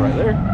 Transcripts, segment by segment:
right there.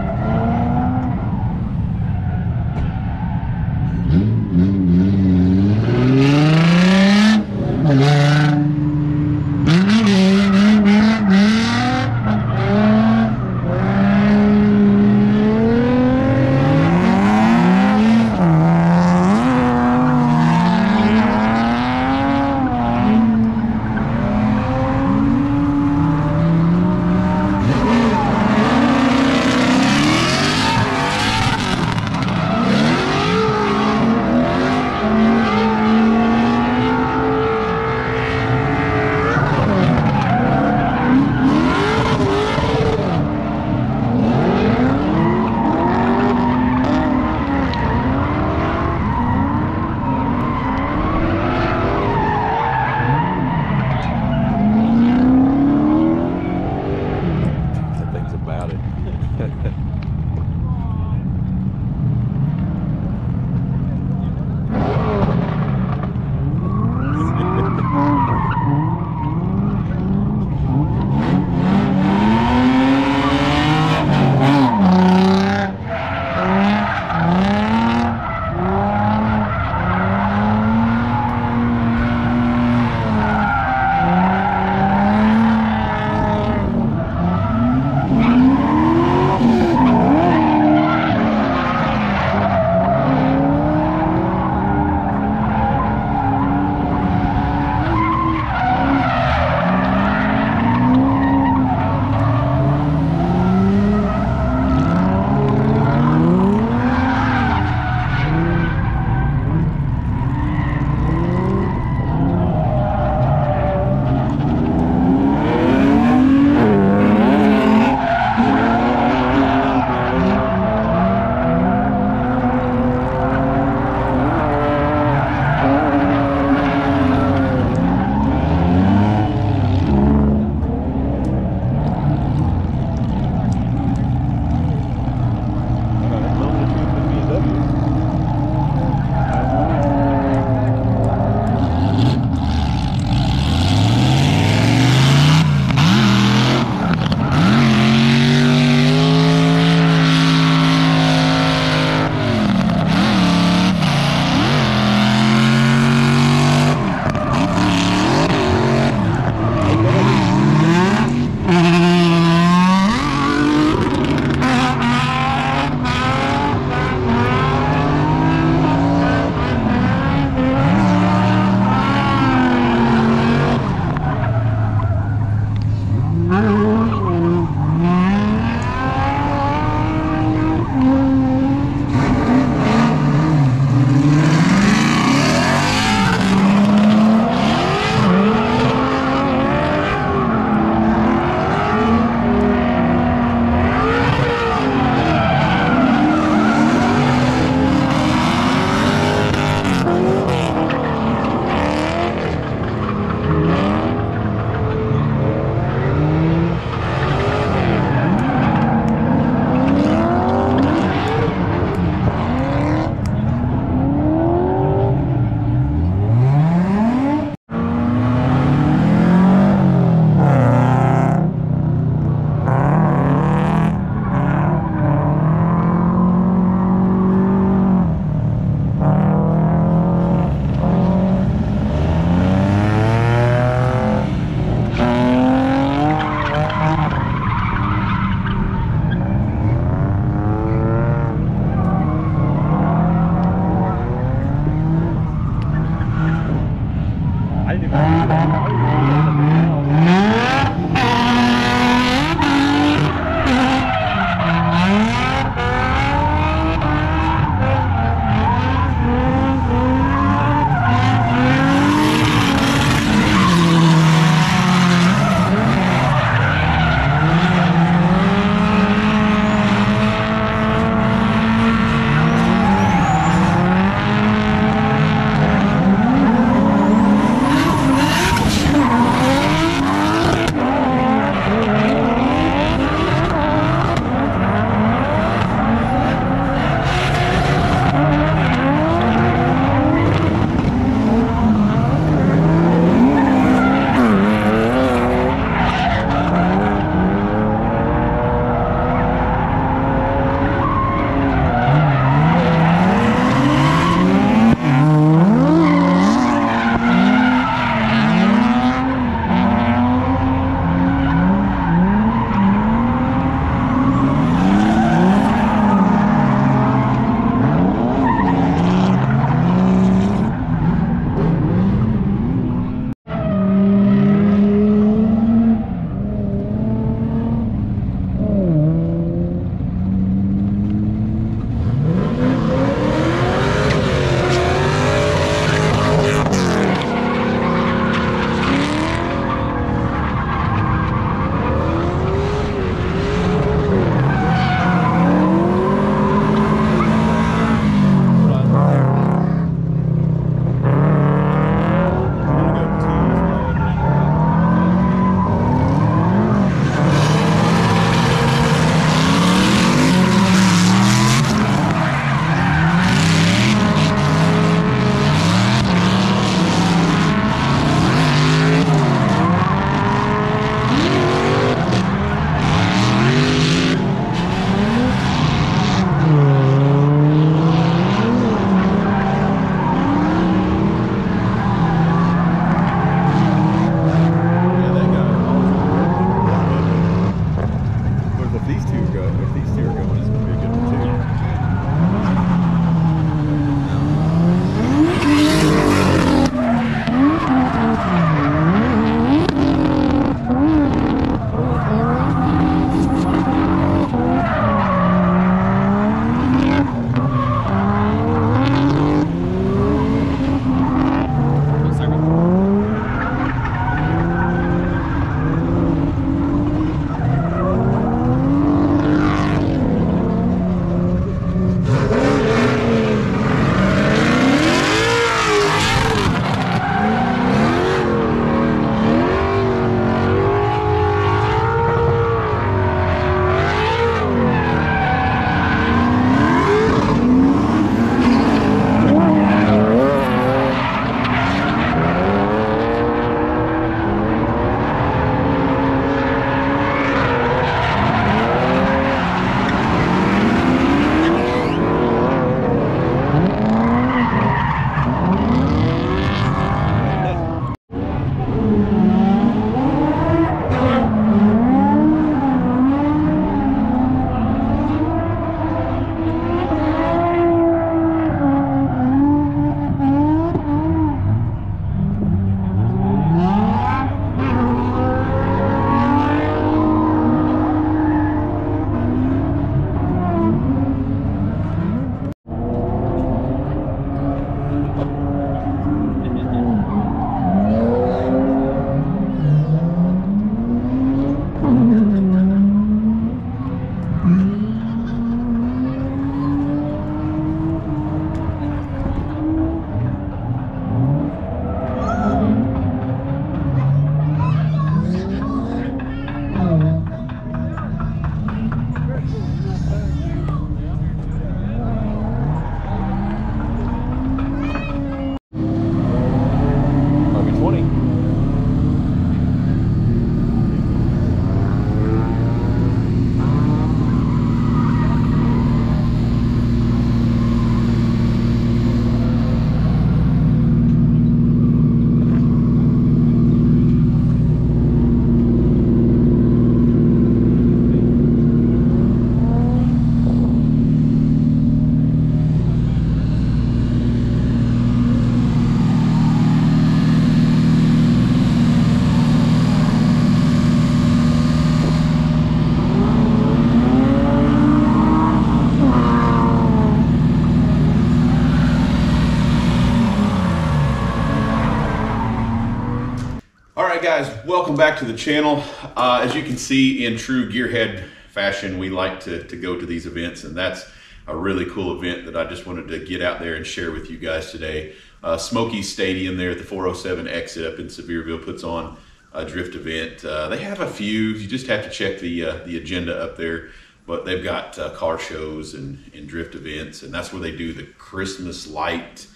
welcome back to the channel. As you can see, in true gearhead fashion, we like to go to these events, and that's a really cool event that I just wanted to get out there and share with you guys today. Smokies Stadium there at the 407 exit up in Sevierville puts on a drift event. They have a few, you just have to check the agenda up there, but they've got car shows and drift events, and that's where they do the Christmas light.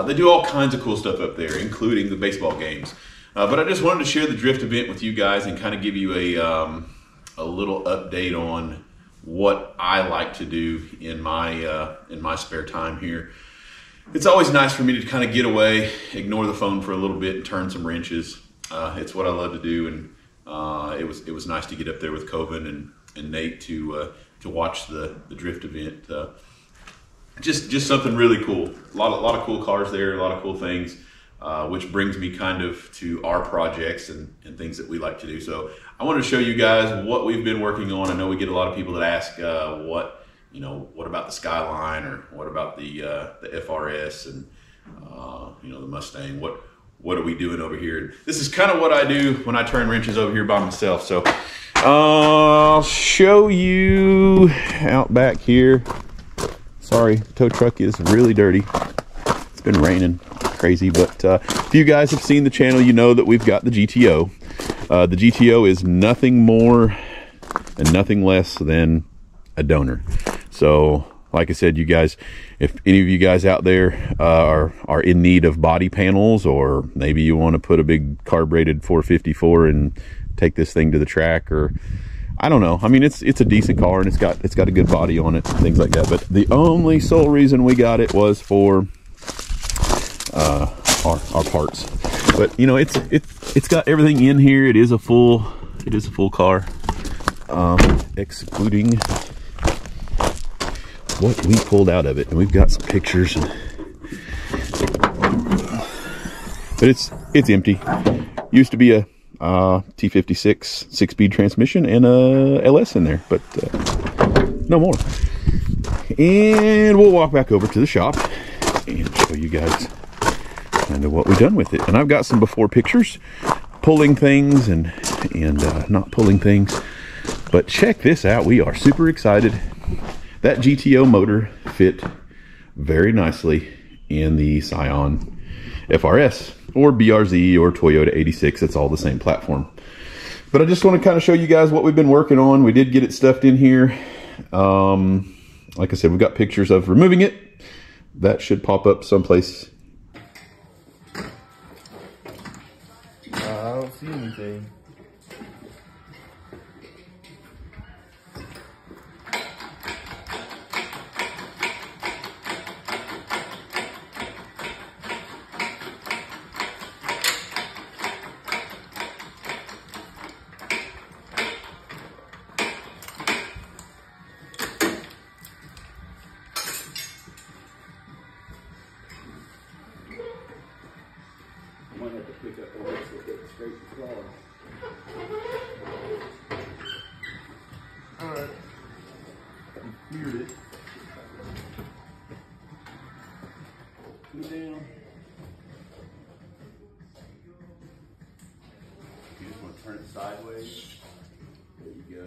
They do all kinds of cool stuff up there, including the baseball games. But I just wanted to share the drift event with you guys and kind of give you a little update on what I like to do in my spare time here. It's always nice for me to kind of get away, ignore the phone for a little bit, and turn some wrenches. It's what I love to do, and it was nice to get up there with Coven and Nate to watch the drift event. Just something really cool. A lot of cool cars there, a lot of cool things, which brings me kind of to our projects and things that we like to do. So I wanted to show you guys what we've been working on. I know we get a lot of people that ask what about the Skyline, or what about the FRS, and the Mustang. What are we doing over here? This is kind of what I do when I turn wrenches over here by myself. So I'll show you out back here. Sorry, tow truck is really dirty. It's been raining crazy, but if you guys have seen the channel, you know that we've got the GTO. The GTO is nothing more and nothing less than a donor. So like I said, you guys, if any of you guys out there are in need of body panels, or maybe you want to put a big carbureted 454 and take this thing to the track, or I don't know. I mean, it's a decent car, and it's got a good body on it, things like that. But the only sole reason we got it was for our parts. But it's got everything in here. It is a full car, excluding what we pulled out of it, and we've got some pictures. But it's empty. Used to be a T56 6-speed transmission and a LS in there, but no more. And we'll walk back over to the shop and show you guys kind of what we've done with it. And I've got some before pictures, pulling things and not pulling things. But check this out. We are super excited. That GTO motor fit very nicely in the Scion FRS, or BRZ, or Toyota 86. It's all the same platform. But I just want to kind of show you guys what we've been working on. We did get it stuffed in here. Like I said, we've got pictures of removing it. That should pop up someplace. I don't see anything. Might have to pick up the rest of it straight to floor. Alright. Cleared it. Put it down. You just want to turn it sideways. There you go.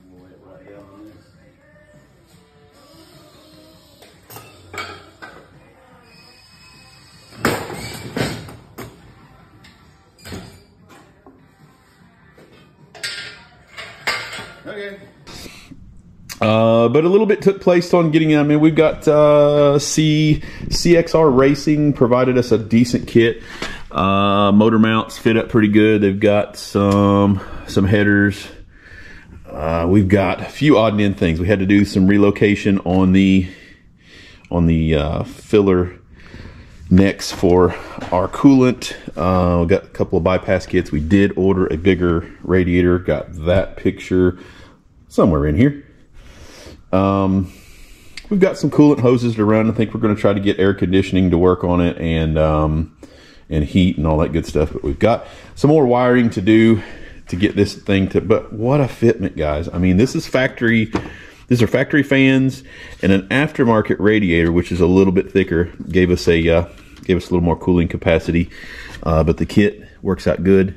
We'll lay it right down on this. Okay. But a little bit took place on getting it. I mean, we've got CXR Racing provided us a decent kit. Motor mounts fit up pretty good. They've got some headers. We've got a few odd and end things. We had to do some relocation on the filler necks for our coolant. We got a couple of bypass kits. We did order a bigger radiator. Got that picture somewhere in here. We've got some coolant hoses to run. I think we're going to try to get air conditioning to work on it, and heat and all that good stuff. But we've got some more wiring to do to get this thing to, but what a fitment, guys. I mean, this is factory. These are factory fans and an aftermarket radiator, which is a little bit thicker. Gave us a little more cooling capacity, but the kit works out good.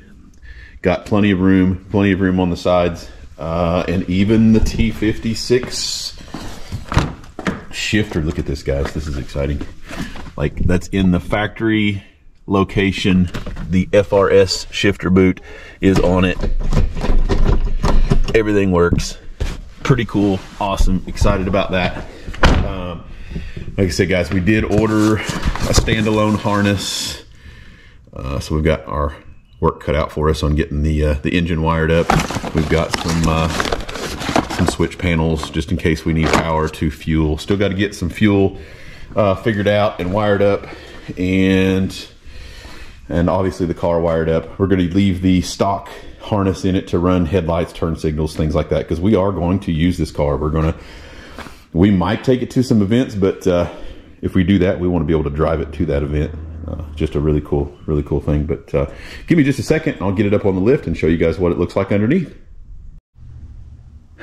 Got plenty of room on the sides, and even the T56 shifter. Look at this, guys. This is exciting. Like, that's in the factory location. The FRS shifter boot is on it. Everything works. Pretty cool. Awesome. Excited about that. Like I said, guys, we did order a standalone harness. So we've got our work cut out for us on getting the engine wired up. We've got some switch panels just in case we need power to fuel. Still got to get some fuel figured out and wired up, and obviously the car wired up. We're going to leave the stock harness in it to run headlights, turn signals, things like that, because we are going to use this car. We might take it to some events, but if we do that, we want to be able to drive it to that event. Just a really cool thing. But give me just a second, I'll get it up on the lift and show you guys what it looks like underneath.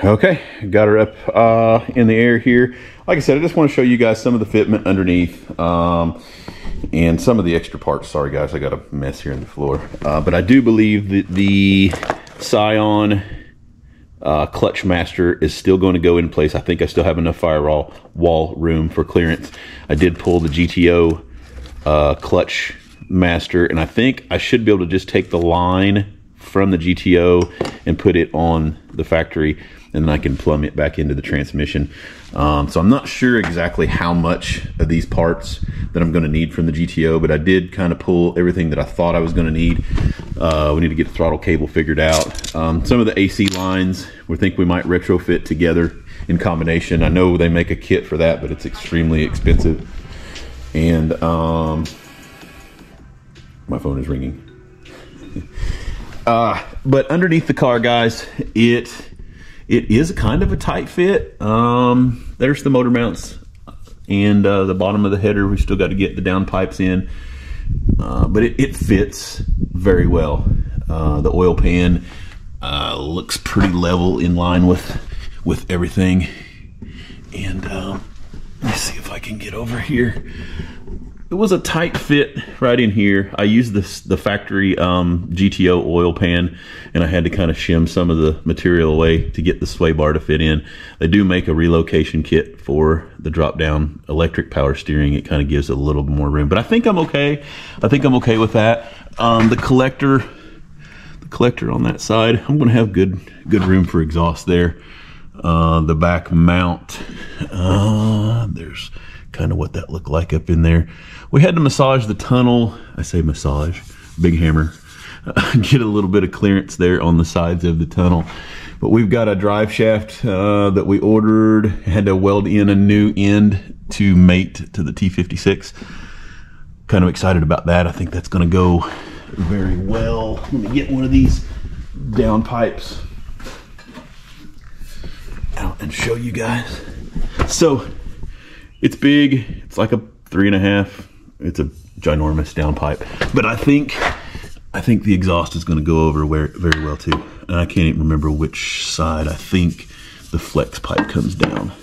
Okay, got her up in the air here. Like I said, I just want to show you guys some of the fitment underneath and some of the extra parts. Sorry guys, I got a mess here on the floor. But I do believe that the Scion Clutch Master is still going to go in place. I think I still have enough firewall room for clearance. I did pull the GTO Clutch Master, and I think I should be able to just take the line from the GTO and put it on the factory, and then I can plumb it back into the transmission. So I'm not sure exactly how much of these parts that I'm going to need from the GTO, but I did kind of pull everything that I thought I was going to need. We need to get the throttle cable figured out. Some of the AC lines we think we might retrofit together in combination. I know they make a kit for that, but it's extremely expensive. And my phone is ringing. But underneath the car, guys, it is kind of a tight fit. There's the motor mounts and the bottom of the header. We still got to get the down pipes in, but it fits very well. The oil pan looks pretty level, in line with everything. And let's see if I can get over here. It was a tight fit right in here. I used the factory GTO oil pan, and I had to kind of shim some of the material away to get the sway bar to fit in. They do make a relocation kit for the drop-down electric power steering. It kind of gives a little more room, but I think I'm okay. I think I'm okay with that. The collector on that side, I'm going to have good room for exhaust there. The back mount, there's kind of what that looked like up in there. We had to massage the tunnel. I say massage, big hammer, get a little bit of clearance there on the sides of the tunnel. But we've got a drive shaft that we ordered, had to weld in a new end to mate to the T56. Kind of excited about that. I think that's going to go very well. Let me get one of these down pipes out and show you guys. So it's big. It's like a 3.5. It's a ginormous downpipe, but I think the exhaust is going to go over very well too. And I can't even remember which side. I think the flex pipe comes down.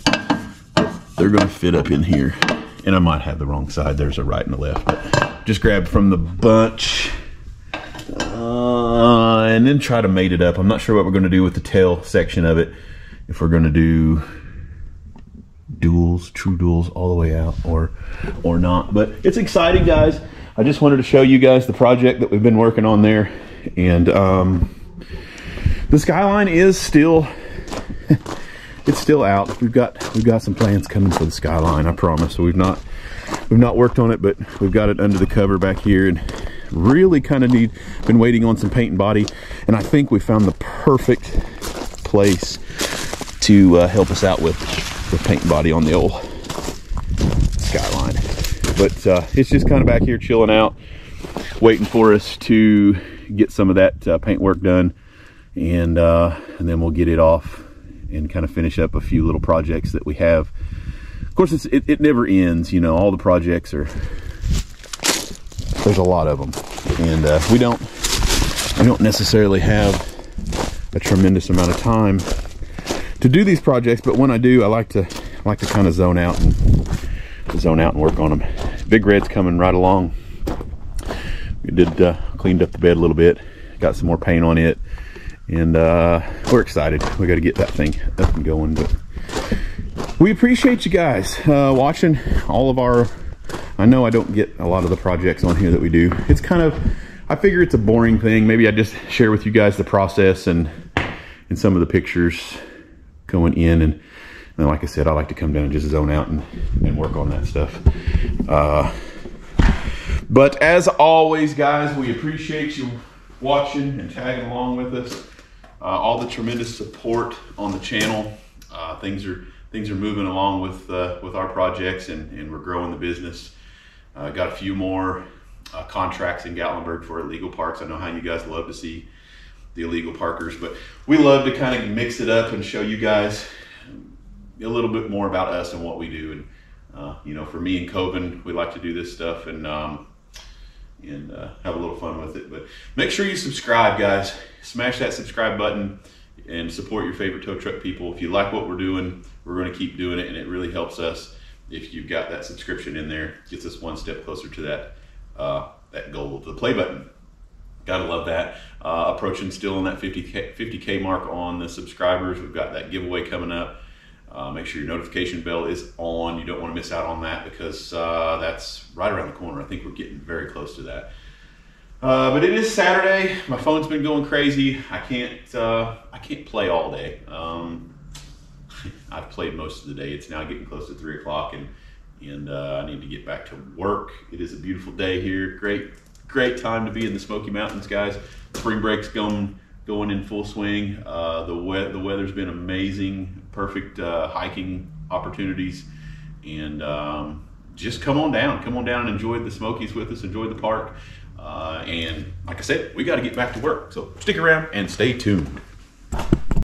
They're going to fit up in here, and I might have the wrong side. There's a right and a left, but just grab from the bunch and then try to mate it up. I'm not sure what we're going to do with the tail section of it. If we're going to do duals, true duals all the way out, or not. But it's exciting, guys. I just wanted to show you guys the project that we've been working on there. And the Skyline is still it's still out. We've got some plans coming for the Skyline, I promise. So we've not worked on it, but we've got it under the cover back here, and really kind of been waiting on some paint and body. And I think we found the perfect place to help us out with paint and body on the old Skyline. But it's just kind of back here chilling out, waiting for us to get some of that paint work done, and then we'll get it off and kind of finish up a few little projects that we have. Of course, it never ends, you know. All the projects are, there's a lot of them, and we don't necessarily have a tremendous amount of time to do these projects, but when I do, I like to kind of zone out and work on them. Big Red's coming right along. We did cleaned up the bed a little bit, got some more paint on it, and we're excited. We got to get that thing up and going. But we appreciate you guys watching all of our. I know I don't get a lot of the projects on here that we do. It's kind of, I figure it's a boring thing. Maybe I just share with you guys the process and some of the pictures going in. And like I said, I like to come down and just zone out and work on that stuff. But as always, guys, we appreciate you watching and tagging along with us. All the tremendous support on the channel. Things are moving along with our projects, and we're growing the business. Got a few more contracts in Gatlinburg for illegal parks. I know how you guys love to see the illegal parkers, but we love to kind of mix it up and show you guys a little bit more about us and what we do. And you know, for me and Coven, we like to do this stuff and have a little fun with it. But make sure you subscribe, guys. Smash that subscribe button and support your favorite tow truck people. If you like what we're doing, we're going to keep doing it, and it really helps us if you've got that subscription in there. Gets us one step closer to that goal of the play button. Gotta love that. Approaching still on that 50K mark on the subscribers. We've got that giveaway coming up. Make sure your notification bell is on. You don't want to miss out on that, because that's right around the corner. I think we're getting very close to that. But it is Saturday. My phone's been going crazy. I can't play all day. I've played most of the day. It's now getting close to 3 o'clock, and I need to get back to work. It is a beautiful day here. Great time to be in the Smoky Mountains, guys. Spring break's going in full swing. The weather's been amazing. Perfect hiking opportunities, and just come on down and enjoy the Smokies with us. Enjoy the park. And like I said, we got to get back to work. So stick around and stay tuned.